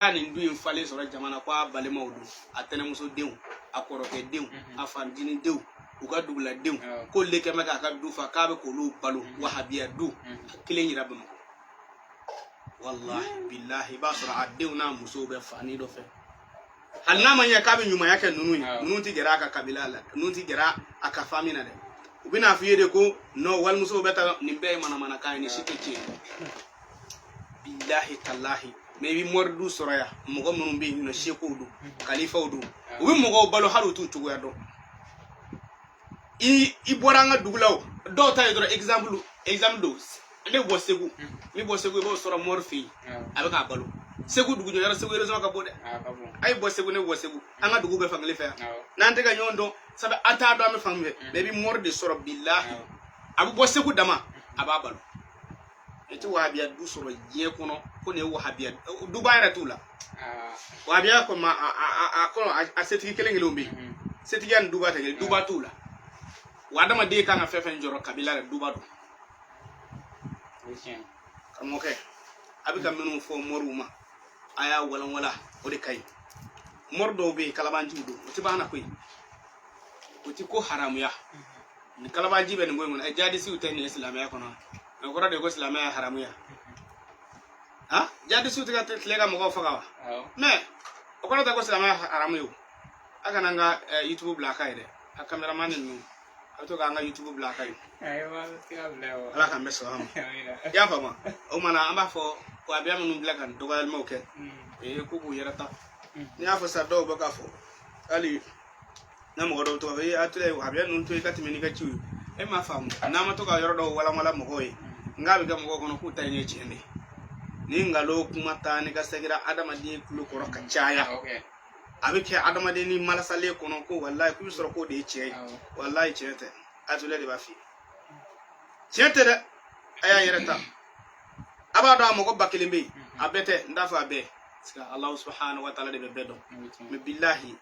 ani ndu infale sura jamana kwa balema odu atene muso dew akoroke dew afandini dew uga dugla dew ko leke maka ka dufa ka be ko lu balu wahabiya du kile nyira bam wallahi billahi basra adew na muso be fani do fe halna man ya ka be nyuma yake nunu ti gera ka kabila la nunu ti gera aka famina de ubina fiyede ko no wal muso beta nimbe mana ka ni shiteke billahi tallahi maybe mordu soraya mogo munun be no sheko du khalifa du ubi mogo balo haru tu tugo yado i boranga duglaw do tay do example do le bo segu mi bo segu bo sora morfi abaka balo segu dugu yara segu rezo ka bode ay bo segu ne bo segu anga dugu be fangle fe nante ga nyondo sabe ata do am fambe maybe mordi sora billahi abu bo segu dama ababalo eti wahabia du soro je kono ko ne wahabia dubai ratula wahabia ko ma a setiki kelengelo mbi setiki an duba tagel duba tula wadama de kan fefen joro kabila re duba do kam okay abika menu fo moruma aya wala o de kay mordo be kalabanji do oti bana koy oti ko haramu ya ni kalabanji be ngoy mon ajadi si utani islam ya kono ngora de ko islam ya haramu ya ha jadi su tiga tlega mo fagawa mais o kono ta ko islam ya haramu yo aka nanga youtube black ide a cameraman nu ato ga nga youtube black ide aywa tiga blewo ala kan beso ham ya fama o mana amba fo ko abia mun black an dogal mo ke ko bu yerata ni afo sa do baka fo ali na mo do to be atule abia nun to ikati meni ga chiu e ma fam na ma to ga yoro wala mo hoye ngabe ga mo kono ku tay ne chende ni ngalo kuma tani ga segira adama di kulu ko roka chaya abike adama de ni malasale kono ko wallahi ku soro ko de chey wallahi chete atule de bafi chete de aya yerata abado mo ko bakilimbe abete ndafa be ska allah subhanahu wa ta'ala de bedo me billahi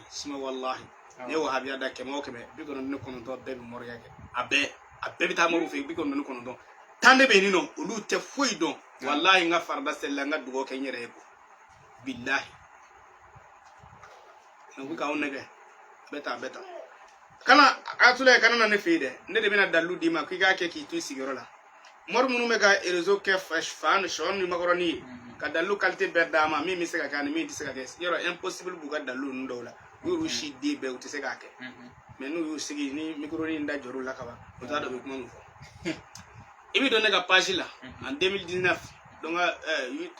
sima wallahi ne wa habiya da ke mo ke be bi kono ne kono to be mo yake abe bita mo fi bi kono ne kono to tande be ni no ulu te foi don wallahi nga farda sella nga dugo ke nyere ko billahi no ka onege beta kana atule kana na ne fide ne de bina dalu dima ki ga ke ki tu sigoro la mor munu me ga erezo ke fresh fan shon ni makaroni ka dalu qualité berdama mi se ga kan mi se ga ke yoro impossible buga dalu ndola yuru shi de be uti se ga ke mais nous yu sigi ni makaroni nda joru la kaba o ta do be kuma ngfo ibi donné ga page là en 2019 donc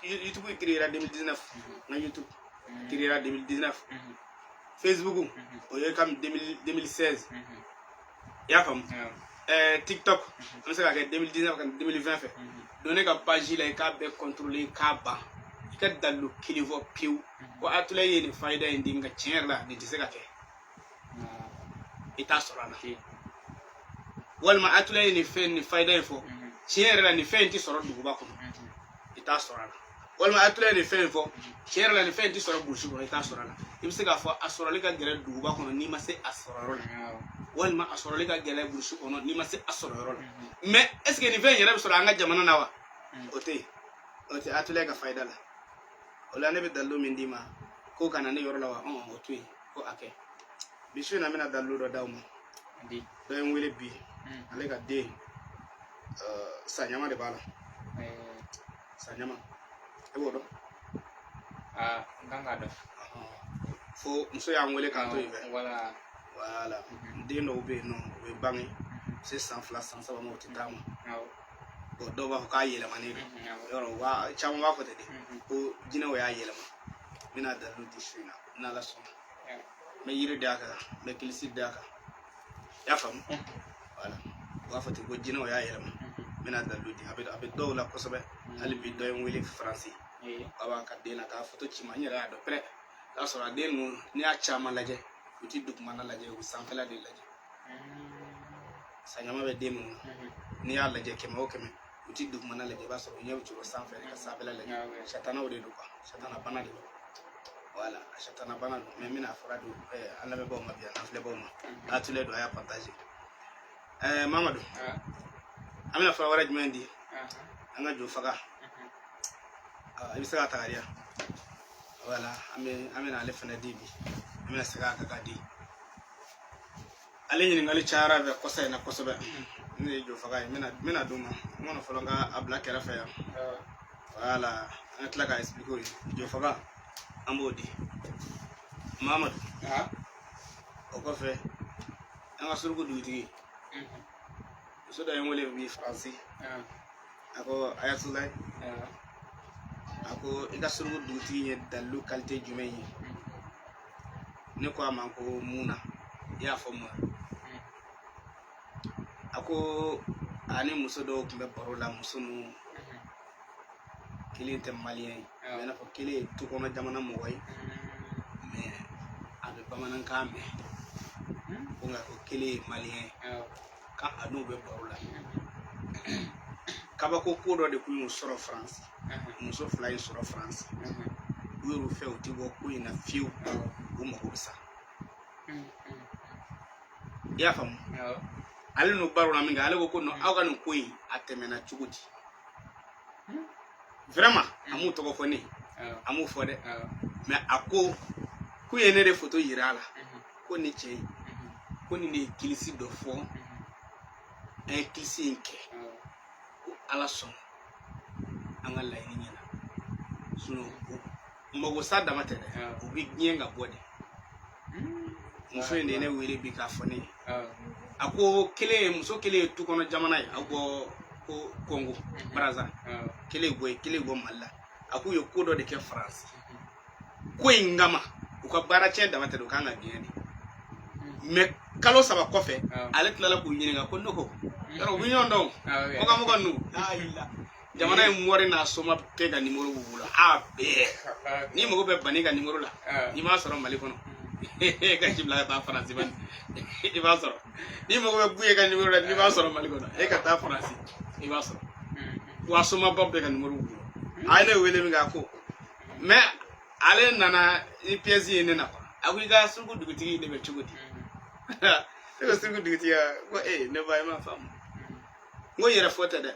YouTube créera 2019 na YouTube créera 2019 Facebook o ye kam 2016 ya fam TikTok on se ga 2019 kan 2020 fait donné ga page là ka be contrôler ka ba ka dalu kilivo piu ko atule ye ni faida indi nga cher la ni se ga ke ita sorana walma atule ye ni fen ni faida info cher la ni fen ti soro dugu ba ko ita sorana walma atule ni fen info cher la ni fen ti soro bulshu ko ita sorana ibse ga fo asorali ka gere dugu ba ko ni ma se asoraro walma asorali ka gere bulshu ko ni ma se asoraro mais est ce que ni fen yere soro anga jamana nawa ote atule ga faida la wala ne be dallo min dima ko kana ne yoro lawa on otu ko ake bisu na mena dallo do dawmo ndi do en wele bi ale ga de sanyama de bala sanyama e wodo nganga do fo muso ya ngwele ka to ibe wala de no be no we bangi c'est sans flas sans ça mo titama o do ba ka yele mane yoro wa chama wa ko de ko jina wa ya yele ma mina da lu dishina na la so me yiri daka me kilisi daka ya fam wala wa fati ko jina wa ya yele ma mina da lu di abid do la ko sobe ali bi do en wele français aba ka de na ka foto ci ma nyara do pre ka so ra de no ni a chama laje uti duk mana laje u sanfela de laje sanyama be de mun ni ya laje ke ma o keme uti duk mana laje ba so nyaw ci ro sanfela ka sabela laje shatana o de do ko shatana bana de wala shatana bana me mina faradu alla be bo ma biya na fle bo ma atule do ya partager mamadou amina fa wara jmendi anga jo faga ibisa ta ariya Voilà, amena ale fana di bi. Amena sega ka di. Ale ni ngali chara be kosa ina kosobe. Ni jo faga mena duma. Mono folonga abla kera fa ya. Voilà, an tla ka expliquer jo faga ambodi. Mamadou. O ko fe. An surgu duti. So da yamole bi français. Ako ayatullah. Ako ika surgu duti ye dalu qualité jumay. Ne ko amanko muna. Ya fomo. Ako ani muso do kumbe parola muso nu kile te malien mena ko kile tu ko na jamana mo way mais abe bamanan ka me ko nga ko kile malien ka anu be parola kaba ko ko do de ku mu soro France muso fly soro France yoro fe o ti go ku ina fiu o mo ko sa ya fam ale no baro na minga ale ko no awga no koyi atemena chugudi vraiment amu to ko foni amu fode mais ako ku yenere photo yirala ko ni che ko ni ne kilisi do fo e kilisi nke ala son anga la ni nyina suno mbogo sada matede ubi nyenga bode muso ne wele bi ka foni ako kele muso kele tu kono jamana ya ako ko Congo Brazza kele go malla ako yo kodo de ke France ko ingama uka bara che da mata do kanga bieni me kalo saba kofe ale tlala ko nyinga ko ndoko yaro winyo ndo ko ga mo gonu ayilla jamana e mori na soma pega nimero bubula abe ni mo go be baniga nimero la ni ma soro mali kono ka jibla ta France ban i ba soro ni mo go buye ka nimero la ni ba soro mali kono e ka ta France i ba soro wa soma bombe ka nimero bubula ale wele mi ga ko me ale nana i pièce ni na ko agu ga sugu duguti ne be chugudi te ko sugu duguti ya ko ne ba ma fam ngo yera fota de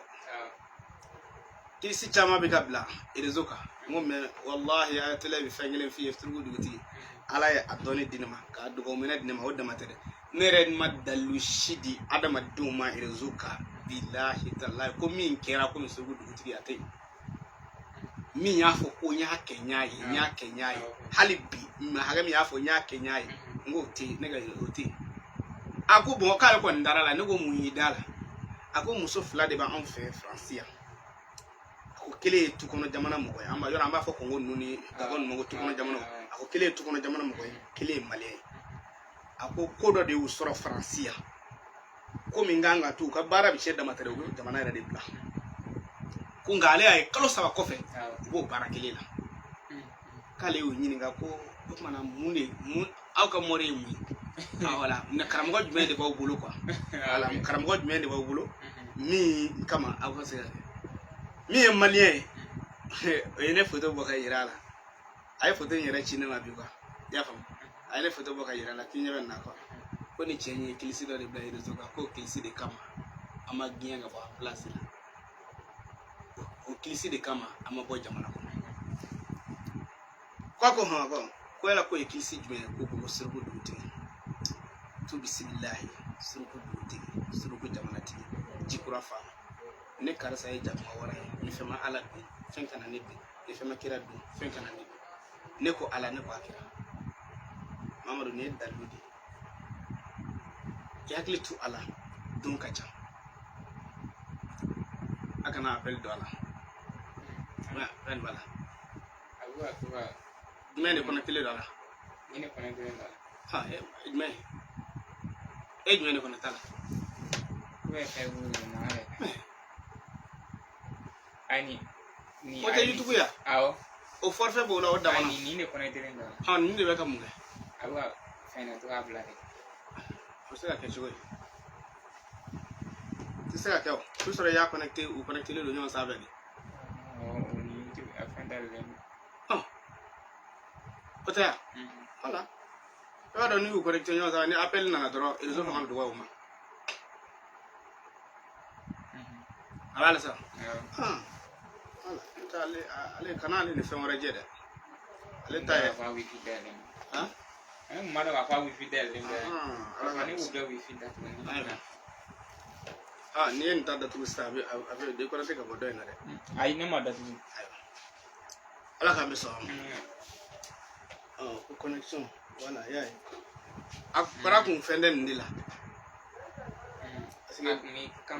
ti si chama be kabla irezoka ngo me wallahi ayatela bi fangelen fi sugu duguti ala ya adoni dinama ka dugo mena dinama wadda matade nere madalu shidi adama duma irezoka billahi taala ko min kera ko sugu duguti atay mi yafo ko nya Kenya yi halibi ma haga mi yafo nya Kenya yi ngoti nega oti ako bon kala ko ndara la nego mu yidala ako muso fla de ba en fait francia ako kele tu kono jamana mo koy amba yora amba fo ko ngonu ni ko mo tu kono jamana ako kele tu kono jamana mo koy kele malien ako kodo de usoro francia ko mi nganga tu ka bara bi shedda matare ko jamana era de bla kungale ay kalo saba kofe bo barakelela kale o nyininga ko mana mun aw ka more mu wala na karamogo jume de ba bulu quoi wala karamogo jume de ba bulu mi kama aw ka se mi malien ene photo bo ka yirala ay photo yira chine ma bi quoi ya fam ay photo bo ka yirala kinye ben na ko ni chenye kilisi do de bla de zoka ko kilisi de kama ama gienga ba place la o kilisi de kama ama bo jamana ko ha ko ela ko kilisi jume ko surgu duti tu bismillah surgu duti surgu jamana ti jikura fa ne karasa e jamma wara ni fema ala bi fenka na nebi ni fema kira du fenka na nebi ne ko ala ne ko akira Mamadou ne daludi yakli tu ala dun kacha akana appel do ala ben voilà mais ne connecté le là ni connecté là ha mais ne connecté là ouais fait vous na ani ni o te YouTube ya awo o forfait bo la o dama ni ne connecté là ha ni de beka munga awa fait na to abla de o se la ke joy tu sais que tu serais ya connecté ou connecté le l'union ça avec Otea. Voilà. Yo do ni u connecté ñoo sa ni appel na dro ils ont vraiment droit au ma. Voilà ça. Voilà. Ale canal ni fait on rejede. leta ye fa wifi dele ha mada wa fa wifi dele ala ni ubla wifi da ni en tada tu sta ave de ko te ka bodo ina de ai ne mada tu ala ka be so connection voilà ya akara kun fende ndila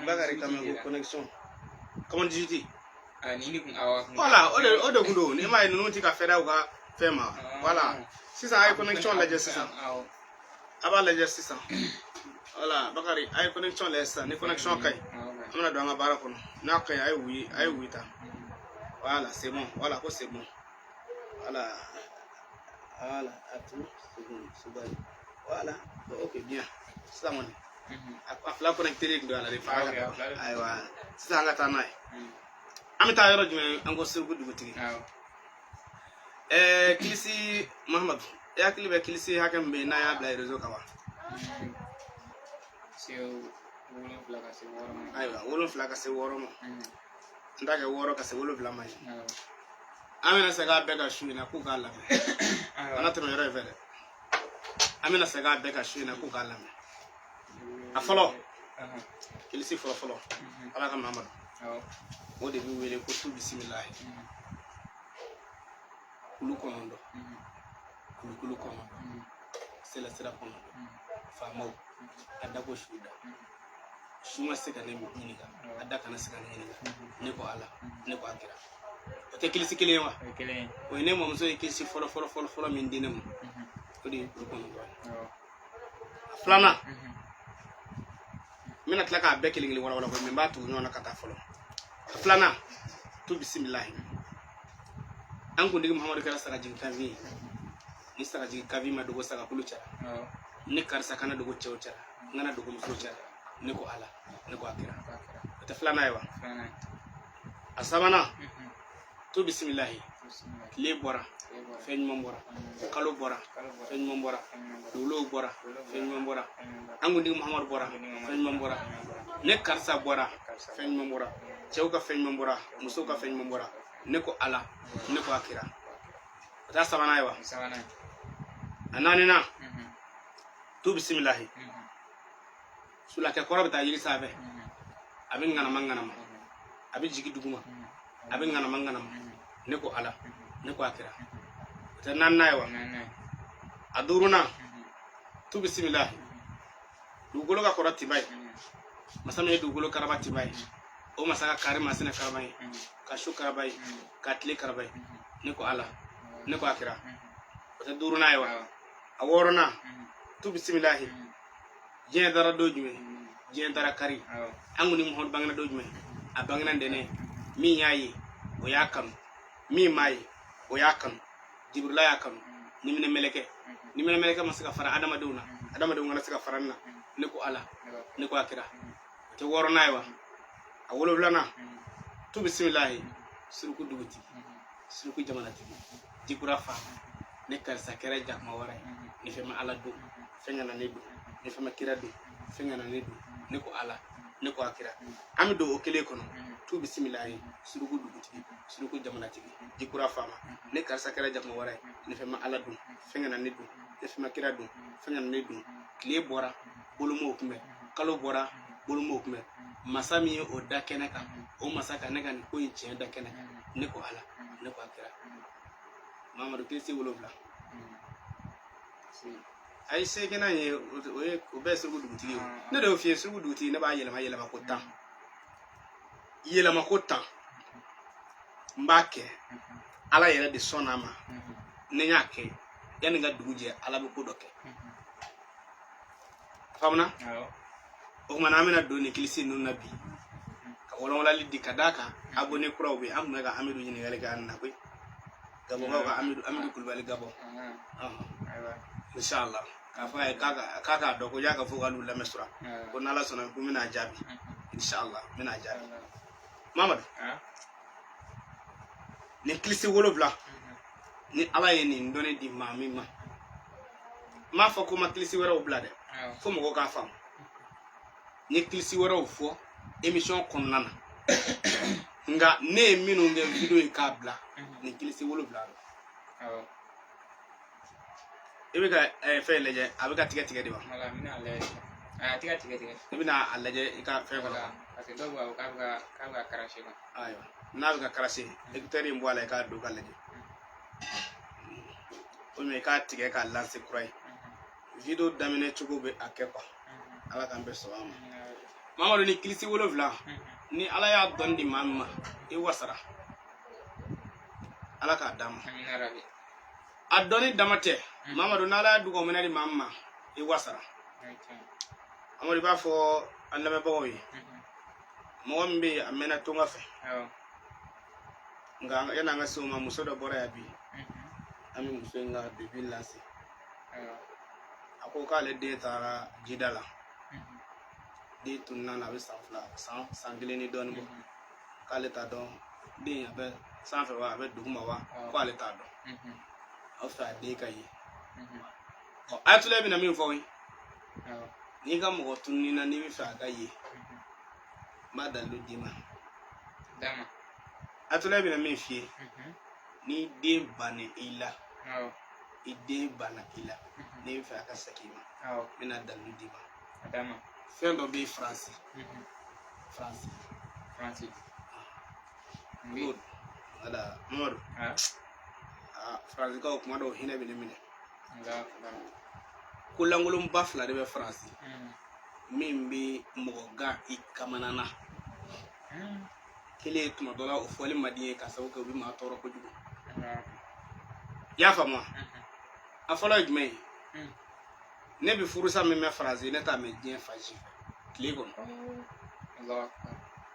Bakari kama connection comment digiti ni kun awa voilà o de kundo ni mai nunu ti ka feda uga fema voilà si ça ay connexion la just ça aba la just ça voilà Bakari ay connexion la ça ni connexion kay amna do nga bara kono na kay ay wi ta voilà c'est bon voilà ko c'est bon voilà attends seconde voilà OK bien ça mon afla connecté rek do ala le fa aywa sisa nga tanay amita yoro jume ango sirgu duguti kilisi Muhammad ya klibe kilisi hakam be na ya bla rezo kawa aywa wolo flaga se woro mo ndage woro ka se wolo bla mai amina se ga bega shu na ku gala ana tro yoro vele amina se ga bega shu na ku gala afolo kilisi folo ala ka Muhammad o de bi wele ko tu bismillah kulu konondo kulu konondo sela konondo famo adako shuda shuma sega ne miniga adaka na sega ne miniga ne ko ala ne ko akira o te kilisi kile wa o ne mo mso kilisi folo min dinam o de kulu konondo flana mina tlaka be kilingili wala ko min ba tu nyona kata folo flana tu bismillah an ko digi Muhammad kala saka jin kavi ni saka jin kavi ma dogo saka kulu cha ni karsa kana dogo chewcha ngana dogo muso cha ni ko ala ni ko akira ta flana yawa asabana tu bismillah le bora feñ mo bora kalo bora feñ mo bora dulo bora feñ mo bora an ko digi Muhammad bora feñ mo bora ne karsa bora feñ mo bora chewka feñ mo bora muso ka feñ mo bora ne ko ala ne ko akira ta sabana yawa ananina tu bismillah sula ke korobe ta yiri sabe abin ngana mangana ma abin jigi duguma abin ngana mangana ma ne ko ala ne ko akira ta nanna yawa aduruna tu bismillah dugolo ka korati bay masame dugolo karabati bay o masaka kare masina karabay ka shukara bay ka tli karabay ne ko ala ne ko akira ta duruna yawa aworona tu bismillah jeen dara dojume jeen dara kari anguni mo hon bangna dojume a bangna ndene mi nyaayi o yakam mi mai o yakam jibrila yakam nimine meleke masaka fara adama dawna na saka faranna ne ko ala ne ko akira te worona yawa a wolo lana tu bismillah suruku duguti suruku jamanati jikura fa ne kar sakere jakma wara ni fema ala do fengana ne do ni fema kira do fengana ne do ne ko ala ne ko akira ami do okele kono tu bismillah suruku duguti suruku jamanati jikura fa ne kar sakere jakma wara ni fema ala do fengana ne do ni fema kira do fengana ne do kle bora bolumo kumbe kalo bora bolumo kumbe masami o dakena ka o masaka ne kan ko yin da kene ne ko ala ne ko akira Mamadou kilisi wolofla ay se gena ye o be surugu duguti ne do fi surugu duguti ne ba yelema ko tan mbake ala yele de sonama ne nyake yan nga duguje ala be ko doke famna o mana mena do ne kilisi nun nabi ka wala liddi kadaka abone kurawe amna ga amidu yini gale ga na koy gabo ga amidu kulbali gabo inshallah ka fa kaka do ko jaka fu galu la mesra ko nala sona ko mina jabi inshallah mina jabi Mamadou ne kilisi wolobla ni ala yeni ndone di mamima ma fa ko ma kilisi wera oblade fo mo ko ka fam ni kilisi wera ofo émission konnana nga ne minu nge video e kabla ni kilisi wolobla ibe ka fe leje abika tige de ba wala mina le tige ibina alleje ika fe ko parce que do ba ka karashe ba ayo na bika karashe hectare mbwala ka do ka leje o me ka tige ka lance kurai video damine chugo be akepa ala kan be so ama Mamadou ni kilisi wolofla ni ala ya don di mamma e wasara ala ka dam amina rabbi adoni damate Mamadou na ala dugo menadi mamma e wasara amori ba fo andame bawoyi mo mbe amena tunga fe nga yana nga suma musodo bora ya bi ami musenga de village ako kale de tara jidala de tunna na be sanfla sangile ni don bo kale ta don de abe sanfla wa abe duguma wa kale ta don afa de kai o atule bi na mi fo wi ni ga mo tunni na ni bi fa ga yi madalu dima dama atule bi na mi fie ni de bane ila ide bana ila ni bi fa ka sakima mina dalu dima dama fendo bi France good ada mor France ko kuma do hina bi mine kulangulum bafla de be France mimbi moga ikamanana kile tuma dola o foli madiye ka sawu ko bi ma toro ko jugo ya fama afolo jme ne bi furusa me France ne ta me dien faji kile ko Allah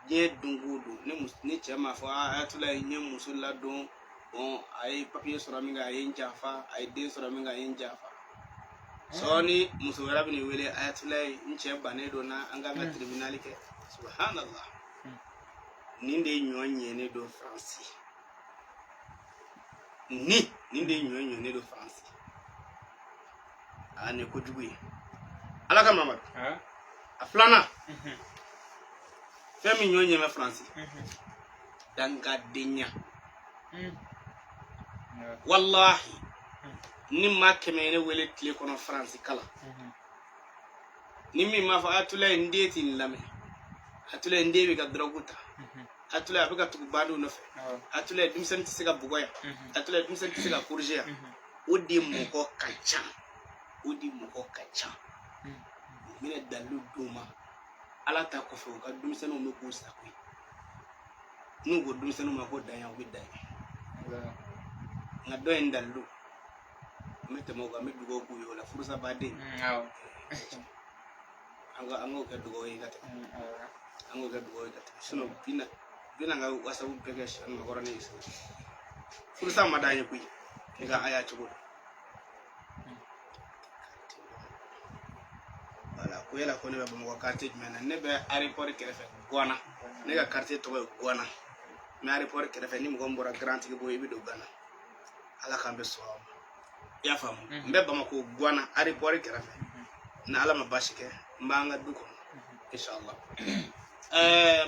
je dungudu ne chema fa atula nye musulla don bon ay papier sura minga ay njafa ay de sura minga ay njafa so ni musura bi ni wele atula nche bane do na anga ga tribunal ke subhanallah ninde nyonye ne do France ninde nyonye ne do France ane ko jugu alaka Mamadou aflana femi nyonye me France danga denya wallahi ni ma kemene wele kle kono France kala ni mi ma fa atula ndeti lame atula ndewi ga droguta atula abika tukubandu no fe atula dumsen tisiga bugoya atula dumsen tisiga kurjea odi moko kacha mine dalu duma ala ta ko fe ka dumsen no ko sakwi nugo dumsen no ko danya widda nga do en dalu mete mo ga medugo ku yo la fursa bade ango ka dugo yi gata suno bina nga wasabu pegesh an gorane isu fursa madanya ku ga aya chugo wala ko yela ko ne ba mo quartier mena ne be aéroport kerefe gona ne ga quartier to gona me aéroport kerefe ni mo gombora grand ke boy bi do gana ala kambe so ya famu mbe ba mako gona aéroport kerefe na ala mabashike mbanga duko inshallah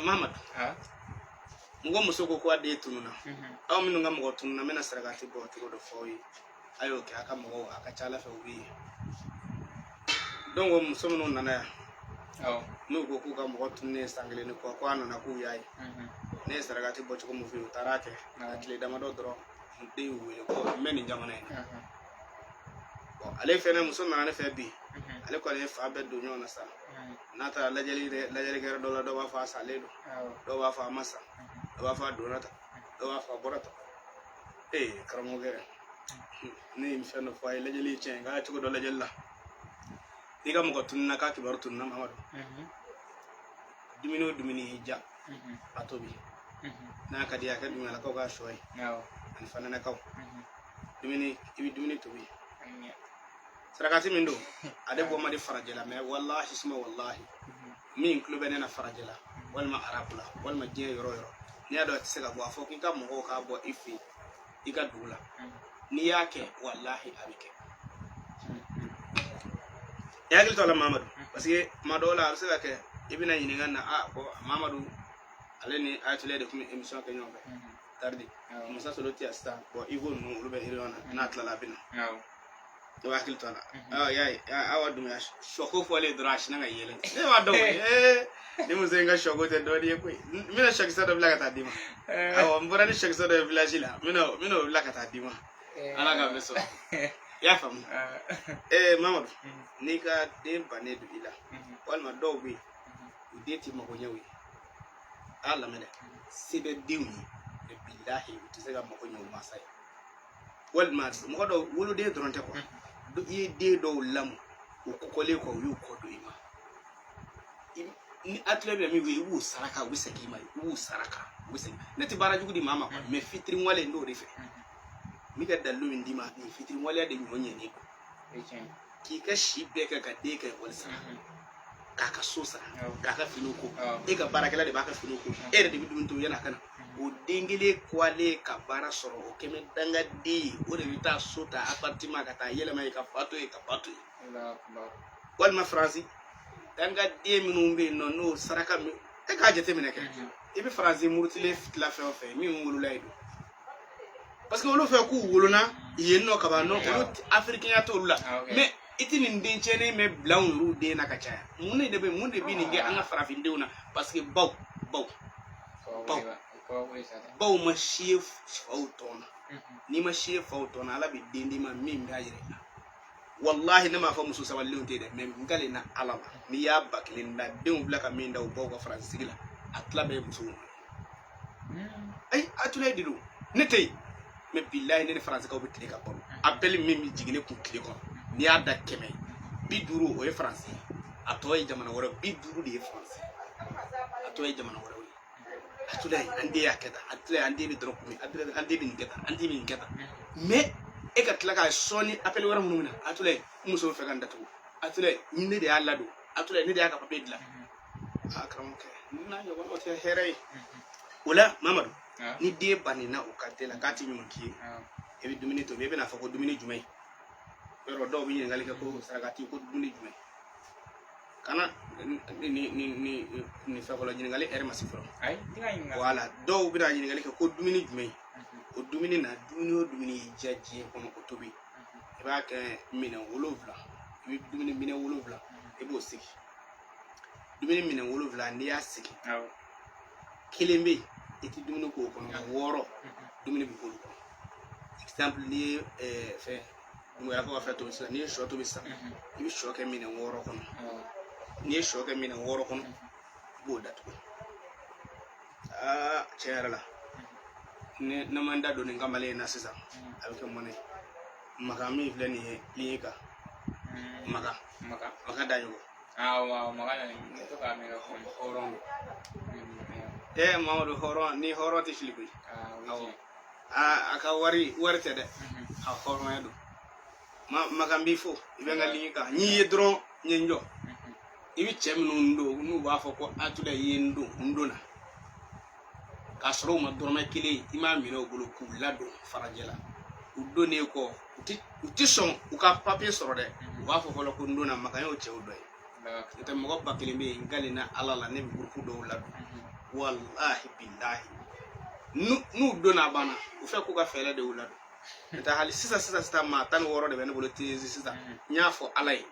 Mamadou ngo musoko ko ade tununa aw minu ngam go tununa mena saragati bo to do foyi ayo ke aka mo aka chala fe ubi dongo musomo nana ya no go ku ga mo tunne sangale ni ko ana na ku yayi ne saragati bo ko mo fi utarake na kile dama do dro de wele ko meni jamana ni bon ale fene musomo nana fe bi ale ko le fa be do nyona sa nata lajali gere dola do ba fa saledo do ba fa masa do ba fa donata do ba fa borata karamo gere ni mfano fa lajali chenga tuko do lajalla diga mo ko tunna ka kibaru tunna Mamadou dumini hija atobi na ka dia ka dumina ko ga shoy an fanana kaw dumini tobi sarakati mindo ade bo madi farajela me wallahi suma wallahi min klube na farajela wal ma arabula wal ma je yoro ni ado tisega bo afo kin ka mo ka bo ifi iga dula ni yake wallahi abike yagil to la Mamadou parce que madola arsela ke ibina yininga na ko Mamadou aleni atule de kuma émission ke nyombe tardi musa soloti asta bo igo no lube hirona na tla labina do akil tala awa dum ya shoko fole drash na yele ne wa do ni mu zenga shoko te do di ko mina shaki sa do blaga ta dima awa mbora ni shaki sa do village la mino blaga ta dima ala ga beso ya fam mamadou ni ka de bane du ila walma do bi udeti mako nyawi ala mele sibe diwni e billahi utizega mako nyawi masai walma mo do wulu de dronte ko do e de do lam ko kole ko yu ko do ima ni atlebe mi wi wu saraka wiseki mai wu saraka wiseki neti bara jugudi mama ko me fitri wale ndo refe mi ga dallu min dima ni fitri wale de nyonye ne ko ki ka shibe ka de ka walsa kaka sosa kaka finuko e ka barakela de baka finuko e de bidum to yana kana o dengele kwale ka bara soro o keme danga di o de vita sota appartement kata yele mai ka pato wal ma franci danga de minumbe no saraka mi e ka jete mineke e bi franci murtile fitla fe mi ngulu laydo parce que on fait ku wolona yenno ka ba no africain ya to lula mais itini ndinchene me blawn ru de na kachaya munde bi ninge anga farafin deuna parce que baw ma chef fautona ni ma chef fautona ala bi dindi ma mimbe ayire wallahi nama fa musu sawallu de me ngale na ala ni ya baklin da deun blaka min da baw ko france sigila atla be musu ay atulay dilu netay me billahi ne france ko bi tlika ko appel mimi jigine ku kliko ni ada keme biduru o e français atoy jamana wora biduru de français atoy jamana wora atulay ande yaketa atulay ande bi drop mi ande bi ngeta mais e ka tlaka soni appel wora mununa atulay muso fe ganda to atulay ni de alla do atulay ni de aka pape dila akramuke na yo won ote heray wala mamadou ni de banina o katela kati nyonki e bi dumini to be na fa ko dumini jumay pero do bi ngali ko saragati ko dumini jumay kana ni fa ko la ngali er masifro ay dinga inga wala do bi da ngali ko dumini jumay o dumini na dumini jaji ko ko tobi e ba ke mina wolovla bi dumini mina wolovla e bo siki dumini mina wolovla ni ya siki kilembe iti dumini ko ko woro dumini bi ko exemple ni fait mo ya ko fa to sa ni shoto bi sa ibi shoke mina woro kono ni shoke mina woro kono bo dat ko cherala ne na manda do ni ngamale na sisa avec monnaie makami vle ni lieka maka dayo wa maka ni to ka me ko horon Mamadou horon ni horon ti filipi aka wari tede a horon edo makambi fo ibenga liika ni yedron nyenjo ibi chemnu ndo ba fo ko atule yendo ndona kasro ma dorma kile imami no golo kulado farajela udone ko uti son uka papier soro de ba fo ko ndona makayo chewdo ite mo ba kile be ngalina alala ne bi groupe do lado wallahi billahi nu dona bana u fe ko ga fele de ulado ta hali sisa ma tan woro de bene bolo tezi sisa nyafo alay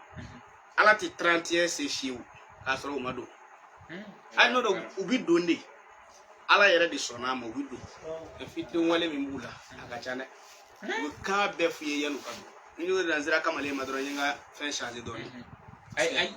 alati 31 se shiu kasro umado I know do ubi donde ala yere de sona ma ubi do e fitri wale mi mbula agachane u ka be fuye yanu kadu ni do danzira kamale madro yenga fin changer don ay